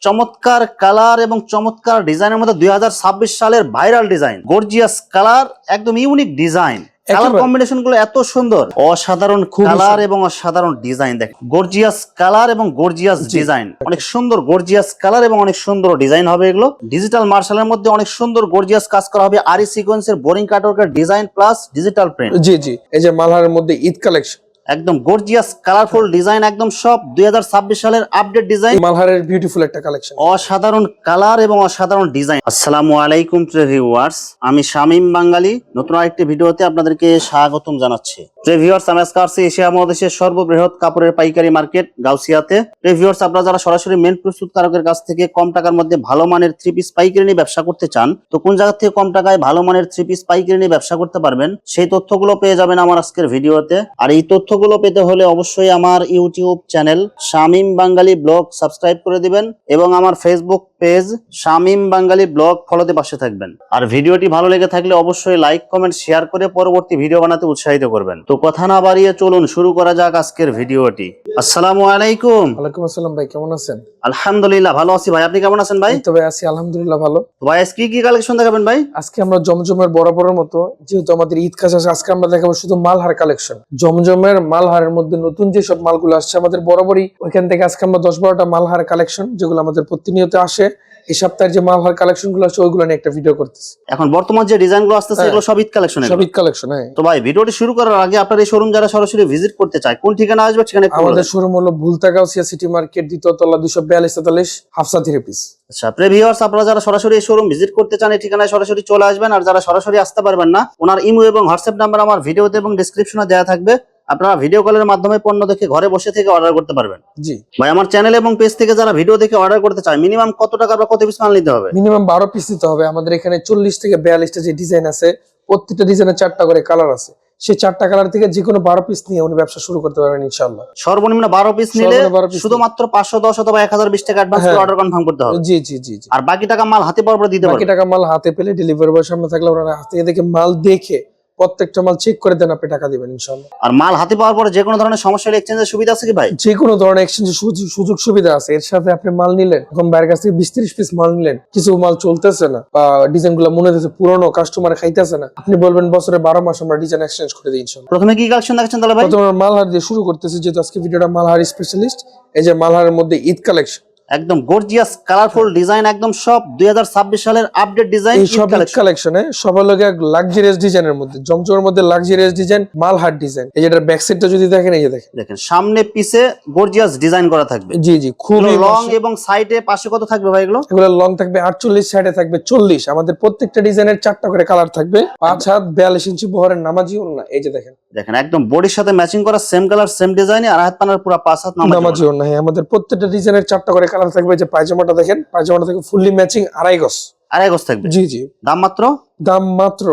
চমৎকার কালার এবং চমৎকার ডিজাইনের মধ্যে 2026 সালের ভাইরাল ডিজাইন, গর্জিয়াস কালার, একদম ইউনিক ডিজাইন। কালার কম্বিনেশন গুলো এত সুন্দর, অসাধারণ কালার এবং অসাধারণ ডিজাইন। দেখেন গর্জিয়াস কালার এবং গর্জিয়াস ডিজাইন, অনেক সুন্দর গর্জিয়াস কালার এবং অনেক সুন্দর ডিজাইন হবে এগুলো। ডিজিটাল মার্শালের মধ্যে অনেক সুন্দর গর্জিয়াস কাজ করা হবে, আরি সিকোয়েন্সের বোরিং কাটওয়ার্কের ডিজাইন প্লাস ডিজিটাল প্রিন্ট। জি জি, এই যে মালহারের মধ্যে ঈদ কালেকশন, একদম গর্জিয়াস কালারফুল ডিজাইন, একদম সব 2026 সালের আপডেট ডিজাইন। মালহারের বিউটিফুল একটা কালেকশন, অসাধারণ কালার এবং অসাধারণ ডিজাইন। আসসালামু আলাইকুম ভিউয়ার্স, আমি শামীম বাঙালি নতুন আরেকটি ভিডিওতে আপনাদেরকে স্বাগতম জানাচ্ছি। ভিউয়ার্স, আমি আজকে আসছি এশিয়া মহাদেশের সর্ববৃহৎ কাপড়ের পাইকারি মার্কেট গাউসিয়াতে। ভিউয়ার্স, আপনারা যারা সরাসরি মেন প্রস্তুতকারকের কাছ থেকে কম টাকার মধ্যে ভালো মানের 3 পিস পাইকারি নিয়ে ব্যবসা করতে চান, তো কোন জায়গা থেকে কম টাকায় ভালো মানের 3 পিস পাইকারি নিয়ে ব্যবসা করতে পারবেন সেই তথ্যগুলো পেয়ে যাবেন আমার আজকের ভিডিওতে। আর এই তথ্যগুলো পেতে হলে অবশ্যই আমার ইউটিউব চ্যানেল শামীম বাঙালি ব্লগ সাবস্ক্রাইব করে দিবেন এবং আমার ফেসবুক পেজ শামীম বাঙালি ব্লগ ফলোতে পাশে থাকবেন। আর ভিডিওটি ভালো লেগে থাকলে অবশ্যই লাইক কমেন্ট শেয়ার করে পরবর্তী ভিডিও বানাতে উৎসাহিত করবেন। তো কথা না বাড়িয়ে চলুন শুরু করা যাক আজকের ভিডিওটি। আসসালামু আলাইকুম। ওয়ালাইকুম আসসালাম ভাই, কেমন আছেন? আলহামদুলিল্লাহ ভালো আছি ভাই, আপনি কেমন আছেন ভাই? তবে আছি আলহামদুলিল্লাহ ভালো। ভাই আজকে কি কালেকশন দেখাবেন ভাই? আজকে আমরা জমজমের বরাবরের মতো, যেহেতু আমাদের ঈদ কাজ আছে, আজকে আমরা দেখাবো শুধু মালহার কালেকশন। জমজমের মালহারের মধ্যে নতুন যে সব মালগুলো আসছে আমাদের বরাবরই, ওইখান থেকে আজকে আমরা 10-12টা মালহার কালেকশন যেগুলো আমাদের প্রতিনিয়ত আসে, এই সপ্তাহের যে মালহার কালেকশন গুলো আছে ওইগুলো নিয়ে একটা ভিডিও করতেছি। এখন বর্তমান যে ডিজাইন গুলো আসতেছে এগুলো সব ঈদ কালেকশন। সব ঈদ কালেকশন। হ্যাঁ, তো ভাই ভিডিওটি শুরু করার আগে আপনার এই শোরুম যারা সরাসরি ভিজিট করতে চায় কোন ঠিকানা আসবে? ঠিকানা আমাদের শোরুম হলো ভুলতা গাউসিয়া সিটি মার্কেট, দ্বিতীয় তলা, 242-43 হাফসা থ্রি-পিস। আচ্ছা ভিউয়ার্স, আপনারা যারা সরাসরি এই শোরুম ভিজিট করতে চান এই ঠিকানায় সরাসরি চলে আসবেন। আর যারা সরাসরি আসতে পারবেন না, ওনার ইমো এবং হোয়াটসঅ্যাপ নাম্বার আমার ভিডিওতে এবং ডেসক্রিপশনে দেওয়া থাকবে, আপনারা ভিডিও কলের মাধ্যমে পণ্য দেখে ঘরে বসে থেকে অর্ডার করতে পারবেন। জি ভাই, আমার চ্যানেল এবং পেজ থেকে যারা ভিডিও দেখে অর্ডার করতে চায় মিনিমাম কত টাকা বা কত পিস মাল নিতে হবে? মিনিমাম 12 পিস নিতে হবে। আমাদের এখানে 40 থেকে 42টা যে ডিজাইন আছে, প্রত্যেকটা ডিজাইনে 4টা করে কালার আছে। সেই 4টা কালার থেকে যে কোনো 12 পিস নিয়ে উনি ব্যবসা শুরু করতে পারবেন ইনশাআল্লাহ। সর্বনিম্ন 12 পিস নিলে শুধুমাত্র 510 অথবা 1020 টাকা অ্যাডভান্স করে অর্ডার কনফার্ম করতে হবে। জি জি জি জি। আর বাকি টাকা মাল হাতে পাওয়ার পর দিতে পারবেন। বাকি টাকা মাল হাতে পেলে ডেলিভারি বয়ের সামনে থাকলে ওনারা হাতে দেখে মাল দেখে প্রত্যেকটা মাল চেক করে দেন, আপনি টাকা দিবেন ইনশাআল্লাহ। আর মাল হাতে পাওয়ার পরে যে কোনো ধরনের সমস্যা হলে এক্সচেঞ্জের সুবিধা আছে কি ভাই? যে কোনো ধরনের এক্সচেঞ্জের সুযোগ সুবিধা আছে। এর সাথে আপনি মাল নিলেন, এখন বাইরের কাছ থেকে 20-30 পিস মাল নিলেন, কিছু মাল চলতেছে না বা ডিজাইন গুলো মনে হচ্ছে পুরনো, কাস্টমার খাইতেছে না, আপনি বলবেন বছরে 12 মাস আমরা ডিজাইন এক্সচেঞ্জ করে দিই ইনশাআল্লাহ। প্রথমে কি কালেকশন দেখাচ্ছেন তাহলে ভাই? প্রথমে মালহার দিয়ে শুরু করতেছি, যেহেতু আজকে ভিডিওটা মালহার স্পেশালিস্ট। এই যে মালহারের মধ্যে ঈদ কালেকশন, একদম গর্জিয়াস কালারফুল ডিজাইন, একদম সব 2026 সালের আপডেট ডিজাইন। এই সব কালেকশনে সবার লগে লাক্সারিয়াস ডিজাইনের মধ্যে, জমজমের মধ্যে লাক্সারিয়াস ডিজাইন, মালহার ডিজাইন। এই যেটার ব্যাক সাইডটা যদি দেখেন, এই যে দেখেন সামনে পিছে গর্জিয়াস ডিজাইন করা থাকবে। জি জি, খুবই লং এবং সাইডে পাশে কত থাকবে ভাই এগুলো? এগুলো লং থাকবে 48, সাইডে থাকবে 40। আমাদের প্রত্যেকটা ডিজাইনের 4টা করে কালার থাকবে। 5 হাত 42 ইঞ্চি বহরের নামাজি ওড়না। এই যে দেখেন একদম বডির সাথে ম্যাচিং করা সেম কালার সেম ডিজাইনে, আর হাত পানার পুরো 5 হাত নামাজি ওড়না। হ্যাঁ, আমাদের প্রত্যেকটা ডিজাইনের 4টা করে কালার থাকবে। যে পায়জামাটা দেখেন, পায়জামাটা থেকে ফুললি ম্যাচিং, 2.5 গজ থাকবে। জি জি। দাম মাত্র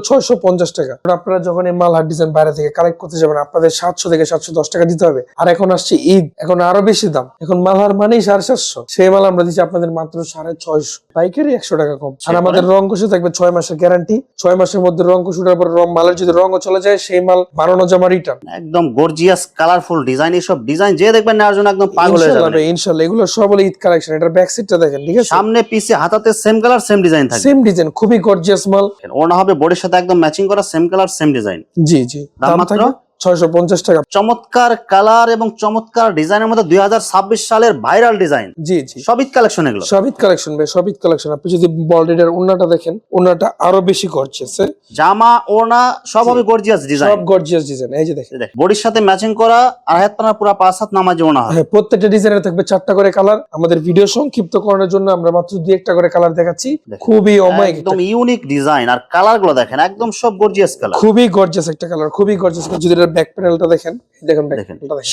650 টাকা। আপনারা যখন এই মালহার ডিজাইন বাইরে থেকে কালেক্ট করতে যাবেন, আপনাদের 700 থেকে 710 টাকা দিতে হবে। আর এখন আসছে ঈদ, এখন আরো বেশি দাম। এখন মালহার মানেই 750, সেই মাল আমরা দিচ্ছি আপনাদের মাত্র 650, পাইকারি 100 টাকা কম। আর আমাদের রং কষে থাকবে 6 মাসের গ্যারান্টি। 6 মাসের মধ্যে রং কষে উঠার পর মালের যদি রঙও চলে যায়, সেই মাল বানানো জমা রিটার্ন। একদম গর্জিয়াস কালারফুল ডিজাইন, এইসব ডিজাইন যে দেখবেন নেওয়ার জন্য একদম পাগল হয়ে যাবেন ইনশাআল্লাহ। এগুলো সব হলো ঈদ কালেকশন। এটার ব্যাক সাইডটা দেখেন, ঠিক আছে? সামনে পিছে হাতাতে সেম কালার সেম ডিজাইন থাকবে। সেম ডিজাইন, খুবই গর্জিয়াস মাল। ওড়না হবে বডির সাথে একদম ম্যাচিং করা সেম কালার সেম ডিজাইন। জি জি। দাম মাত্র 650 টাকা। চমৎকার কালার এবং চমৎকার ডিজাইনের মধ্যে 2026 সালের ভাইরাল ডিজাইন। জি জি, সব ঈদ কালেকশন এগুলো। সব ঈদ কালেকশন ভাই, সব ঈদ কালেকশন। আপনি যদি বডিটার ওড়নাটা দেখেন, ওড়নাটা আরো বেশি গর্জিয়াস। জামা ওড়না সব হবে গর্জিয়াস ডিজাইন, সব গর্জিয়াস ডিজাইন। এই যে দেখেন বডির সাথে ম্যাচিং করা, আর হাত পানার পুরো 5 হাত নামাজি ওড়না হবে। হ্যাঁ, প্রত্যেকটা ডিজাইনের থাকবে 4টা করে কালার। আমাদের ভিডিও সংক্ষিপ্ত করার জন্য আমরা মাত্র 2-1টা করে কালার দেখাচ্ছি। খুবই অমায়িক, একদম ইউনিক ডিজাইন। আর কালার গুলো দেখেন একদম সব গর্জিয়াস কালার, খুবই গর্জিয়াস একটা কালার, খুবই গর্জিয়াস। যদি এর ব্যাক প্যানেলটা দেখেন, দেখেন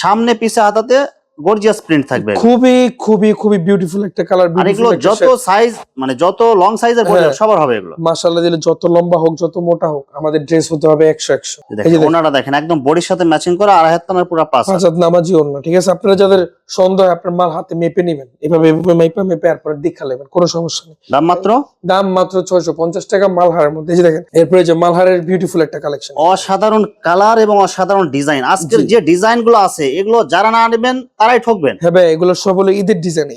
সামনে পিছে হাতাতে গর্জিয়াস প্রিন্ট থাকবে। খুবই খুবই খুবই বিউটিফুল একটা কালার। আর এগুলো যত সাইজ, মানে যত লং সাইজের সবার হবে এগুলো। মাশাআল্লাহ দিলে যত লম্বা হোক, যত মোটা হোক, আমাদের ড্রেস হতে হবে 100-100। এই যে ওড়নাটা দেখেন একদম বডির সাথে ম্যাচিং করা, আর হাত পানার পুরো 5 হাত নামাজি ওড়না, ঠিক আছে? আপনারা যাদের সন্দেহ, আপনার মাল হাতে মেপে নেবেন, এভাবে মেপে আর পরে দেখা নেবেন, কোনো সমস্যা নেই। দাম মাত্র 650 টাকা মালহারের মধ্যে। এই যে দেখেন, এরপরে যে মালহারের বিউটিফুল একটা কালেকশন, অসাধারণ কালার এবং অসাধারণ ডিজাইন। আজকের যে ডিজাইন গুলো আছে এগুলো যারা না নেবেন তারাই ঠকবেন। হ্যাঁ ভাই, এগুলো সব হলো ঈদের ডিজাইন।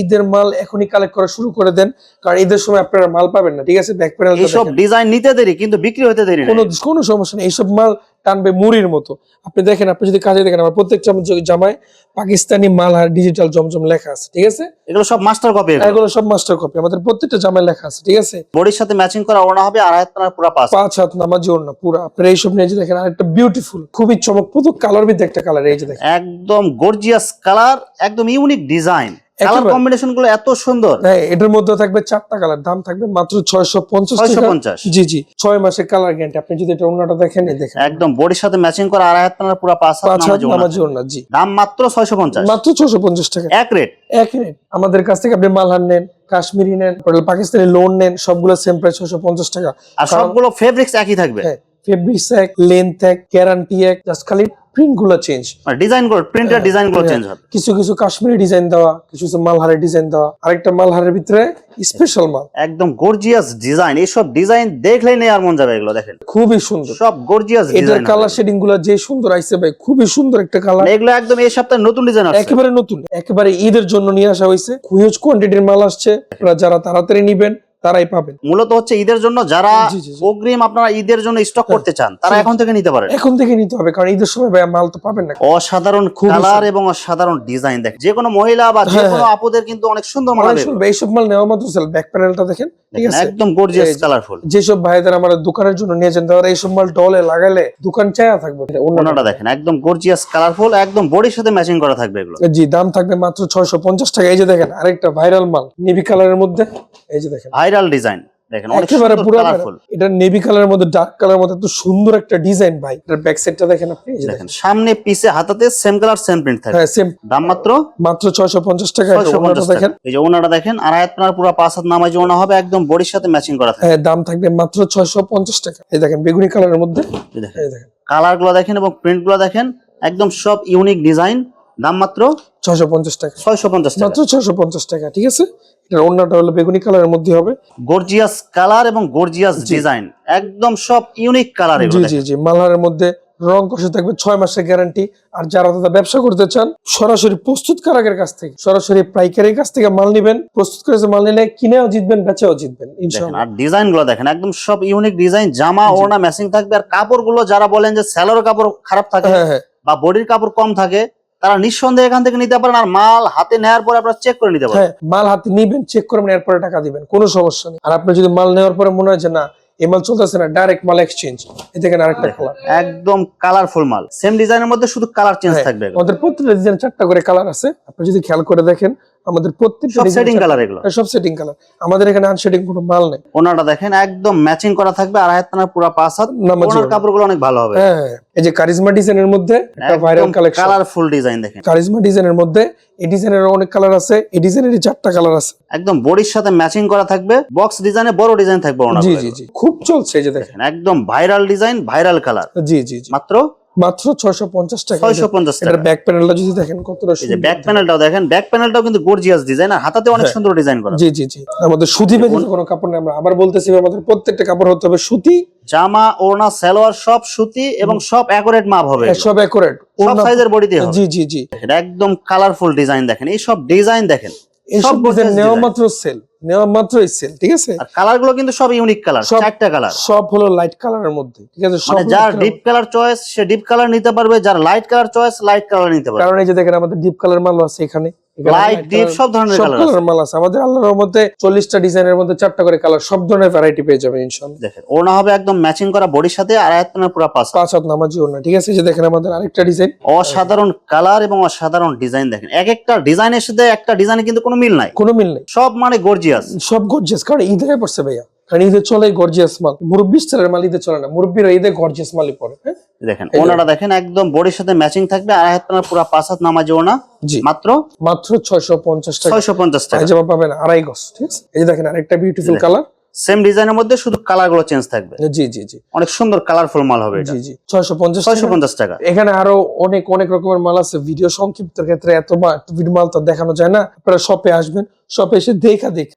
ঈদের মাল এখনই কালেক্ট করা শুরু করে দেন, কারণ ঈদের সময় আপনারা মাল পাবেন না। ঠিক আছে, ব্যাক প্যানেলটা এইসব দেখেন, ডিজাইন নিতে দেরি কিন্তু বিক্রি হতে দেরি কোনো নেই। কোনো সমস্যা নেই। এইসব মাল টানবে মুড়ির মতো। আপনি দেখেন, আপনি যদি কাজে দেখেন, আমার প্রত্যেকটা জামায় পাকিস্তানি মাল আর ডিজিটাল জমজম লেখা আছে। ঠিক আছে, এগুলো সব মাস্টার কপি। এগুলো সব মাস্টার কপি, আমাদের প্রত্যেকটা জামায় লেখা আছে। ঠিক আছে, বডির সাথে ম্যাচিং করা ওড়না হবে, আর হাত পুরো পাঁচ। 5 হাত নামাজি ওড়না পুরা। আপনারা এইসব নিয়ে যে দেখেন, আরেকটা বিউটিফুল খুবই চমকপ্রদ কালার ভিত্তিক একটা কালার, এই যে দেখেন একদম গর্জিয়াস কালার, একদম ইউনিক ডিজাইন, কালার একেবারে। কম্বিনেশন গুলো এত সুন্দর। হ্যাঁ, এটার মধ্যে থাকবে 4টা কালার, দাম থাকবে মাত্র 650 টাকা। 650। জি জি, 6 মাসের কালার গ্যারান্টি। আপনি যদি এটা ওড়নাটা দেখেন, এই দেখেন একদম বডির সাথে ম্যাচিং করা, আর হাত পুরো 5 হাত 5 হাত নামাজি ওড়না। নামাজি ওড়না। জি, দাম মাত্র 650। মাত্র 650 টাকা, এক রেট। এক রেট। আমাদের কাছ থেকে আপনি মালহার নেন, কাশ্মীরি নেন, পাকিস্তানি লোন নেন, সবগুলো সেম প্রাইস 650 টাকা। আর সবগুলো ফেব্রিক্স একই থাকবে। হ্যাঁ, ফেব্রিক্স এক, লেন্থ এক, গ্যারান্টি এক, জাস্ট খালি প্রিন্ট গুলো চেঞ্জ, ডিজাইন গুলো, প্রিন্টের ডিজাইন গুলো চেঞ্জ হবে। কিছু কিছু কাশ্মীরি ডিজাইন দেওয়া, কিছু কিছু মালহারের ডিজাইন দেওয়া, আরেকটা মালহারের ভিতরে স্পেশাল মাল, একদম গর্জিয়াস ডিজাইন। এইসব ডিজাইন দেখলেই নেই আর মন যাবে। এগুলো দেখেন খুবই সুন্দর, সব গর্জিয়াস এটার ডিজাইন। কালার শেডিং গুলো যে সুন্দর আইছে ভাই, খুবই সুন্দর একটা কালার। এগুলো একদম এই সপ্তাহে নতুন ডিজাইন আসছে, একেবারে নতুন, একেবারে ঈদের জন্য নিয়ে আসা হয়েছে। হিউজ কোয়ান্টিটির মাল আসছে, আপনারা যারা তাড়াতাড়ি নিবেন তারাই পাবেন। মূলত হচ্ছে ঈদের জন্য যারা জি, জি, জি। অগ্রিম আপনারা ঈদের জন্য স্টক করতে চান, তারা এখন থেকে নিতে পারেন। এখন থেকে নিতে হবে, কারণ ঈদের সময় ভাই মাল তো পাবেন না। অসাধারণ খুবই কালার সুন্দর। এবং অসাধারণ ডিজাইন দেখেন, যে কোনো মহিলা বা যে হ্যাঁ, কোনো হ্যাঁ। আপুদের কিন্তু অনেক সুন্দর অনেক মানাবে। সুন্দর, এইসব মাল নেওয়া মাত্র সেল। ব্যাক প্যানেলটা দেখেন, ঠিক আছে, একদম গর্জিয়াস এই যে, কালারফুল। যেসব ভাইদের আমার দোকানের জন্য নিয়েছেন, তারা এইসব মাল ডলে লাগালে দোকান চায়া থাকবে। ওনাটা দেখেন একদম গর্জিয়াস কালারফুল, একদম বডির সাথে ম্যাচিং করা থাকবে এগুলো। জি, দাম থাকবে মাত্র 650 টাকা। এই যে দেখেন আরেকটা ভাইরাল মাল, নেভি কালারের মধ্যে, এই যে দেখেন ভাইরাল ডিজাইন দেখেন, অনেক একেবারে সুন্দর পুরো কালারফুল। এটা নেভি কালারের মধ্যে ডার্ক কালারের মধ্যে এত সুন্দর একটা ডিজাইন ভাই। এটার ব্যাক সাইডটা দেখেন আপনি, এই যে দেখেন দেখেন। সামনে পিছে হাতাতে সেম কালার সেম প্রিন্ট থাকবে। হ্যাঁ, সেম। দাম মাত্র মাত্র 650 টাকা। এটা 650 ওনাটা টাকা। দেখেন, এই যে ওনাটা দেখেন, আর আপনার পুরো 5 হাত নামাজি ওনা হবে, একদম বডির সাথে ম্যাচিং করা থাকবে। হ্যাঁ, দাম থাকবে মাত্র 650 টাকা। এই দেখেন বেগুনি কালারের মধ্যে, এই দেখেন এই দেখেন কালার গুলো দেখেন এবং প্রিন্ট গুলো দেখেন, একদম সব ইউনিক ডিজাইন। দাম মাত্র 650 টাকা, 650 টাকা। মাত্র 650 টাকা। ঠিক আছে, এটা ওড়নাটা হলো বেগুনি কালারের মধ্যে হবে। গর্জিয়াস কালার এবং গর্জিয়াস ডিজাইন, একদম সব ইউনিক কালার জি এগুলো জি দেখেন। জি, মালহারের মধ্যে রং কষে থাকবে, 6 মাসের গ্যারান্টি। আর যারা দাদা ব্যবসা করতে চান, সরাসরি প্রস্তুতকারকের কাছ থেকে, সরাসরি পাইকারের কাছ থেকে মাল নিবেন। প্রস্তুত করে মাল নিলে কিনেও জিতবেন, বেচেও জিতবেন দেখেন ইনশাআল্লাহ। আর ডিজাইন গুলো দেখেন, একদম সব ইউনিক ডিজাইন, জামা ওড়না ম্যাচিং থাকবে। আর কাপড় গুলো যারা বলেন যে সেলোর কাপড় খারাপ থাকে হ্যাঁ হ্যাঁ বা বডির কাপড় কম থাকে, তারা নিঃসন্দেহে এখান থেকে নিতে পারেন। আর মাল হাতে নেওয়ার পরে আপনারা চেক করে নিতে পারেন। হ্যাঁ, মাল হাতে নিবেন, চেক করবেন, এরপরে টাকা দিবেন, কোনো সমস্যা নেই। আর আপনি যদি মাল নেওয়ার পরে মনে হয় যে না এই মাল চলতেছে না, ডাইরেক্ট মাল এক্সচেঞ্জ। এই দেখেন আরেকটা কালার, একদম কালারফুল মাল, সেম ডিজাইনের মধ্যে শুধু কালার চেঞ্জ থাকবে এগুলো। আমাদের প্রত্যেকটা ডিজাইন 4টা করে কালার আছে। আপনি যদি খেয়াল করে দেখেন, আমাদের প্রত্যেকটা সব ডিজাইন সেটিং কালার এগুলো। সব সেটিং কালার। আমাদের এখানে আনশেডিং কোনো মাল নেই। ওনাটা দেখেন একদম ম্যাচিং করা থাকবে, আর হাত পুরো 5 হাত। নামাজি ওনার ওড়না। কাপড়গুলো অনেক ভালো হবে। হ্যাঁ, এই যে কারিজমা ডিজাইনের মধ্যে একটা ভাইরাল কালেকশন, কালারফুল ডিজাইন দেখেন। কারিজমা ডিজাইনের মধ্যে এই ডিজাইনের অনেক কালার আছে। এই ডিজাইনের 4টা কালার আছে। একদম বডির সাথে ম্যাচিং করা থাকবে, বক্স ডিজাইনে বড় ডিজাইন থাকবে ওনার। জি জি জি, খুব চলছে। এই যে দেখেন একদম ভাইরাল ডিজাইন, ভাইরাল কালার। জি জি জি, মাত্র মাত্র 650 টাকা। 650 টাকা। এটার ব্যাক প্যানেলটা যদি দেখেন কতটা এই যে সুন্দর। ব্যাক প্যানেলটাও দেখেন, ব্যাক প্যানেলটাও কিন্তু গর্জিয়াস ডিজাইন, আর হাতাতে অনেক সুন্দর ডিজাইন করা। জি জি জি, আমাদের সুতি ব্যতীত কোনো কাপড় নেই। আমরা আবার বলতেছি, আমাদের প্রত্যেকটা কাপড় হতে হবে সুতি। জামা ওড়না সালোয়ার সব সুতি এবং সব অ্যাকুরেট মাপ হবে, সব অ্যাকুরেট, সব সাইজের বডিতে হবে। জি জি জি, দেখেন একদম কালারফুল ডিজাইন দেখেন, এই সব ডিজাইন দেখেন, এইসব সব ডিজাইন gorgeous নেওয়া design। মাত্র সেল, নেওয়া মাত্রই সেল। ঠিক আছে, আর কালার গুলো কিন্তু সব ইউনিক কালার, সব- 4টা কালার। সব হলো লাইট কালারের মধ্যে। ঠিক আছে, সব মানে light যার color। ডিপ কালার চয়েস সে ডিপ কালার নিতে পারবে, যার light colour choice light colour নিতে পারবে। কারণ এই যে দেখেন আমাদের ডিপ কালার মাল আছে এখানে, লাইট ডিপ সব ধরনের কালার আছে। কালার মাল আছে আমাদের। আল্লাহর মধ্যে 40টা ডিজাইনের মধ্যে 4টা করে কালার, সব ধরনের ভ্যারাইটি পেয়ে যাবেন ইনশাআল্লাহ। দেখেন ওড়না হবে একদম ম্যাচিং করা বডির সাথে, আর পুরো 5 5 হাত নামাজি ওড়না। ঠিক আছে, এই যে দেখেন আমাদের আরেকটা ডিজাইন, অসাধারণ কালার এবং অসাধারণ ডিজাইন দেখেন। এক একটা ডিজাইনের সাথে একটা ডিজাইনে কিন্তু কোনো মিল নাই, কোনো মিল নেই, সব মানে গর্জিয়াস। সব গর্জিয়াস। কারণ ঈদে পড়ছে ভাইয়া, কারণ ঈদে চলে গর্জিয়াস মাল। মুরব্বি স্টাইলের মাল ঈদে চলে না, মুরব্বিরা ঈদে গর্জিয়াস মালই পরে। হ্যাঁ, দেখেন ওড়নাটা দেখেন একদম বডির সাথে ম্যাচিং থাকবে, আর পুরো 5 হাত নামাজি ওড়না। জি, মাত্র মাত্র 650 টাকা। 650 টাকা। পায়জামা পাবেন 2.5 গজ। ঠিক আছে, এই যে দেখেন আরেকটা বিউটিফুল কালার। সেম ডিজাইনের মধ্যে শুধু কালার গুলো চেঞ্জ থাকবে। জি জি জি অনেক সুন্দর কালারফুল মাল হবে এটা। জি জি, 650 টাকা। 650 টাকা। এখানে আরো অনেক অনেক রকমের মাল আছে। ভিডিও সংক্ষিপ্ত ক্ষেত্রে এত ভিডিও মাল তো দেখানো যায় না। আপনারা শপে আসবেন, শপে এসে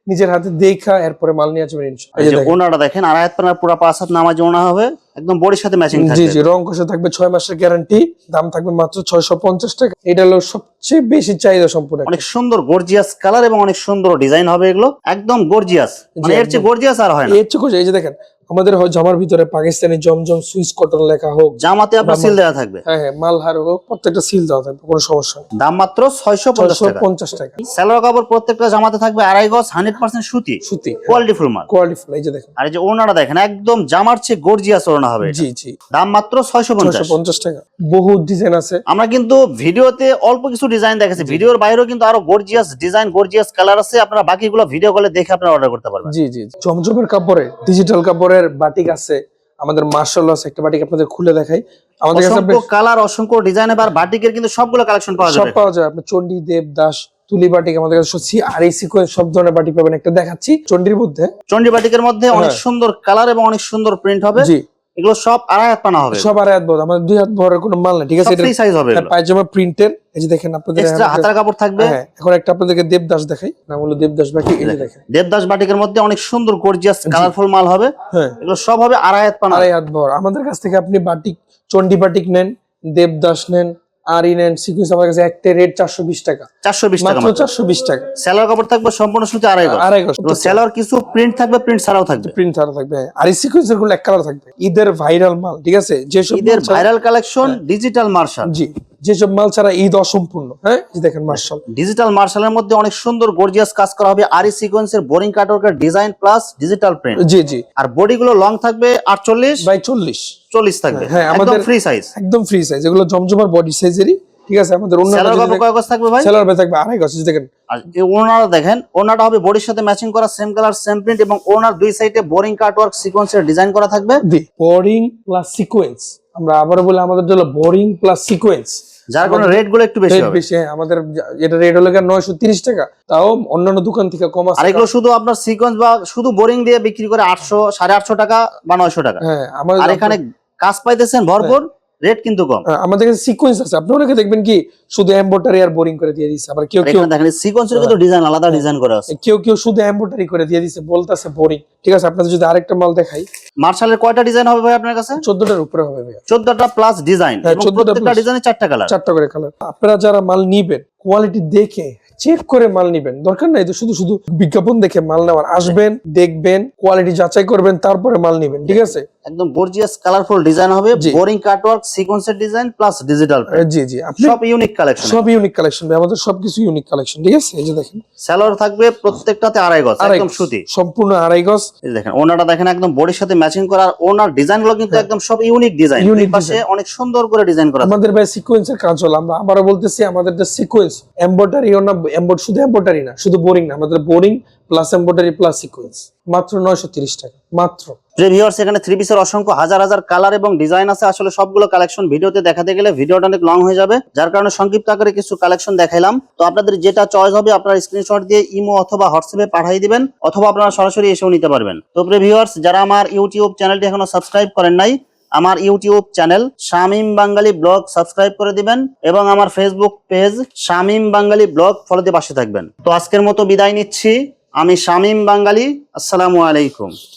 নিজের হাতে দেখা এরপরে মাল নিয়ে আসবেন ইনশাআল্লাহ। এই এই যে যে দেখেন ওড়নাটা দেখেন, আর পুরো 5 হাত নামাজি ওড়না হবে, একদম বডির সাথে ম্যাচিং জি থাকবে। জি, রং কষে থাকবে, 6 মাসের গ্যারান্টি, দাম থাকবে মাত্র 650 টাকা। এটা হলো সবচেয়ে বেশি চাহিদা সম্পূর্ণ অনেক সুন্দর গর্জিয়াস কালার এবং অনেক সুন্দর ডিজাইন হবে এগুলো, একদম গর্জিয়াস, মানে এর চেয়ে গর্জিয়াস আর হয় না। এর চেয়ে এই যে দেখেন আমাদের হয় জামার ভিতরে পাকিস্তানি জমজম সুইস কটন লেখা হোক, জামাতে আপনার সিল দেওয়া থাকবে। হ্যাঁ হ্যাঁ, মালহার হোক, প্রত্যেকটা সিল দেওয়া থাকবে, কোনো সমস্যা নেই। দাম মাত্র 650 টাকা। 650 টাকা। সালোয়ার কাপড় প্রত্যেকটা জামাতে থাকবে 2.5 গজ 100% সুতি, সুতি, কোয়ালিটি ফুল মাল। Quality full. এই যে দেখেন, আর এই যে ওড়নাটা দেখেন একদম জামার চেয়ে গর্জিয়াস ওড়না হবে এটা। জি জি, দাম মাত্র 650। 650 টাকা। বহু ডিজাইন আছে। আমরা কিন্তু ভিডিওতে অল্প কিছু ডিজাইন দেখাচ্ছি, ভিডিওর বাইরেও কিন্তু আরো গর্জিয়াস ডিজাইন, গর্জিয়াস কালার আছে। আপনারা বাকিগুলো ভিডিও কলে দেখে আপনারা অর্ডার করতে পারবেন। জি জি, জমজমের কাপড়ে ডিজিটাল কাপড়ের বাটিক আছে, আমাদের মার্শাল আছে। একটা বাটিক আপনাদের খুলে দেখাই, আমাদের কাছে অসংখ্য কালার, অসংখ্য ডিজাইন আর বাটিকের কিন্তু সবগুলো কালেকশন পাওয়া সব যাবে। পাওয়া যায়। আপনি চন্ডী, দেব, দাস, তুলি বাটিক আমাদের কাছে আর এই সিকোয়েন্স সব ধরনের বাটিক পাবেন। একটা দেখাচ্ছি চন্ডির মধ্যে, চন্ডী বাটিকের মধ্যে অনেক সুন্দর কালার এবং অনেক সুন্দর প্রিন্ট হবে। জি, এগুলো সব 2.5 হাত পানা হবে, সব 2.5 হাত বড়, আমাদের 2 হাত বড় কোনো মাল না, ঠিক আছে? সব ফ্রি সাইজ হবে এগুলো। পায়জামা প্রিন্টের, এই যে দেখেন আপনাদের এক্সট্রা হাতার কাপড় থাকবে। হ্যাঁ, এখন একটা আপনাদেরকে দেবদাস দেখাই, নাম হলো দেবদাস বাটিক। এই যে দেখেন দেবদাস বাটিকের মধ্যে অনেক সুন্দর গর্জিয়াস কালারফুল মাল হবে। হ্যাঁ, এগুলো সব হবে 2.5 হাত পানা। 2.5 হাত বড়। আমাদের কাছ থেকে আপনি বাটিক, চন্ডী বাটিক নেন, দেবদাস নেন, আরি নেন, সিকুয়েন্স, আমার কাছে একটা রেট 420 টাকা। 420 টাকা মাত্র 420 টাকা। সালোয়ার কাপড় থাকবে সম্পূর্ণ সুতি 2.5 গজ। 2.5 গজ। এবং সালোয়ার কিছু প্রিন্ট থাকবে, প্রিন্ট ছাড়াও থাকবে। প্রিন্ট ছাড়া থাকবে, হ্যাঁ। আর এই সিকুয়েন্সের গুলো এক কালার থাকবে। ঈদের ভাইরাল মাল, ঠিক আছে? যেসব ঈদের ভাইরাল কালেকশন ডিজিটাল মার্শাল। জি, যেসব মাল ছাড়া ঈদ অসম্পূর্ণ। হ্যাঁ, এই যে দেখেন মার্শাল, ডিজিটাল মার্শালের মধ্যে অনেক সুন্দর গর্জিয়াস কাজ করা হবে, আরি সিকোয়েন্সের বোরিং কাটওয়ার্কের ডিজাইন প্লাস ডিজিটাল প্রিন্ট। জি জি, আর বডি গুলো লং থাকবে 48 বাই 40 40 থাকবে। হ্যাঁ, একদম আমাদের ফ্রি সাইজ, একদম ফ্রি সাইজ। এগুলো জমজমার বডি সাইজেরই, ঠিক আছে? আমাদের সালোয়ার কাপড় কয় গজ থাকবে ভাই? সেলার ভাই থাকবে 2.5 গজ। এই যে দেখেন, আর এই ওড়নাটা দেখেন, ওড়নাটা হবে বডির সাথে ম্যাচিং করা, সেম কালার সেম প্রিন্ট, এবং ওড়নার দুই সাইডে বোরিং কাটওয়ার্ক সিকোয়েন্সের ডিজাইন করা থাকবে। বোরিং প্লাস সিকোয়েন্স, আমরা আবার বলি আমাদের হলো বোরিং প্লাস সিকোয়েন্স, যার কারণে রেট গুলো একটু বেশি হবে। বেশি। হ্যাঁ, আমাদের এটা রেট হলো 930 টাকা, তাও অন্যান্য দোকান থেকে কম আছে। আর এগুলো শুধু আপনার সিকোয়েন্স বা শুধু বোরিং দিয়ে বিক্রি করে 800 850 টাকা বা 900 টাকা। হ্যাঁ, আমাদের আর এখানে কাজ পাইতেছেন ভরপুর, রেট কিন্তু কম। আমাদের কাছে সিকোয়েন্স আছে। আপনি অনেকে দেখবেন কি শুধু এমব্রয়ডারি আর বোরিং করে দিয়ে দিচ্ছে, আবার কেউ কেউ এখানে দেখেন সিকোয়েন্সের কিন্তু ডিজাইন আলাদা ডিজাইন করা আছে। কেউ শুধু এমব্রয়ডারি করে দিয়ে দিচ্ছে, বলতেছে বোরিং, ঠিক আছে? আপনাদের যদি আরেকটা মাল দেখাই, মার্শালের কয়টা ডিজাইন হবে ভাই আপনার কাছে? 14টার উপরে হবে ভাই। 14টা প্লাস ডিজাইন, হ্যাঁ, এবং 14টা প্রত্যেকটা plus। ডিজাইনে 4টা কালার। 4টা করে কালার। আপনারা যারা মাল নিবেন, কোয়ালিটি দেখে চেক করে মাল নিবেন, দরকার নাই তো শুধু শুধু বিজ্ঞাপন দেখে মাল নেওয়ার। আসবেন, দেখবেন, কোয়ালিটি যাচাই করবেন, তারপরে মাল নিবেন, ঠিক আছে? একদম গর্জিয়াস কালারফুল ডিজাইন হবে, বোরিং কাটওয়ার্ক সিকোয়েন্সের ডিজাইন প্লাস ডিজিটাল প্রিন্ট। জি জি, আপনি সব ইউনিক কালেকশন, সব ইউনিক কালেকশন ভাই, আমাদের সবকিছু ইউনিক কালেকশন, ঠিক আছে? এই যে দেখেন, সালোয়ার থাকবে প্রত্যেকটাতে 2.5 গজ, একদম সুতি, সম্পূর্ণ 2.5 গজ। এই যে দেখেন ওনাটা দেখেন একদম বডির সাথে ম্যাচিং করা, আর ওনার ডিজাইন গুলো কিন্তু একদম সব ইউনিক ডিজাইন, Unique পাশে অনেক সুন্দর করে ডিজাইন করা। আমাদের ভাই সিকোয়েন্সের কাজ হলো, আমরা আবারও বলতেছি, আমাদের যে সিকোয়েন্স এমব্রয়ডারি না, শুধু এমব্রয়ডারি না, শুধু বোরিং না, আমাদের boring plus embroidery plus sequence, মাত্র 930 টাকা মাত্র। ভিউয়ার্স, এখানে থ্রি পিসের অসংখ্য হাজার হাজার কালার এবং ডিজাইন আছে। আসলে সবগুলো কালেকশন ভিডিওতে দেখাতে গেলে ভিডিওটা অনেক লং হয়ে যাবে, যার কারণে সংক্ষিপ্ত আকারে কিছু কালেকশন দেখাইলাম। তো আপনাদের যেটা চয়েস হবে আপনারা স্ক্রিনশট দিয়ে ইমো অথবা হোয়াটসঅ্যাপে পাঠিয়ে দিবেন, অথবা আপনারা সরাসরি এসেও নিতে পারবেন। তো ভিউয়ার্স, যারা আমার ইউটিউব চ্যানেলটি এখনো সাবস্ক্রাইব করেন নাই, আমার ইউটিউব চ্যানেল শামীম বাঙালি ব্লগ সাবস্ক্রাইব করে দিবেন, এবং আমার ফেসবুক পেজ শামীম বাঙালি ব্লগ ফলো দিয়ে পাশে থাকবেন। তো আজকের মতো বিদায় নিচ্ছি, আমি শামীম বাঙালি। আসসালামু আলাইকুম।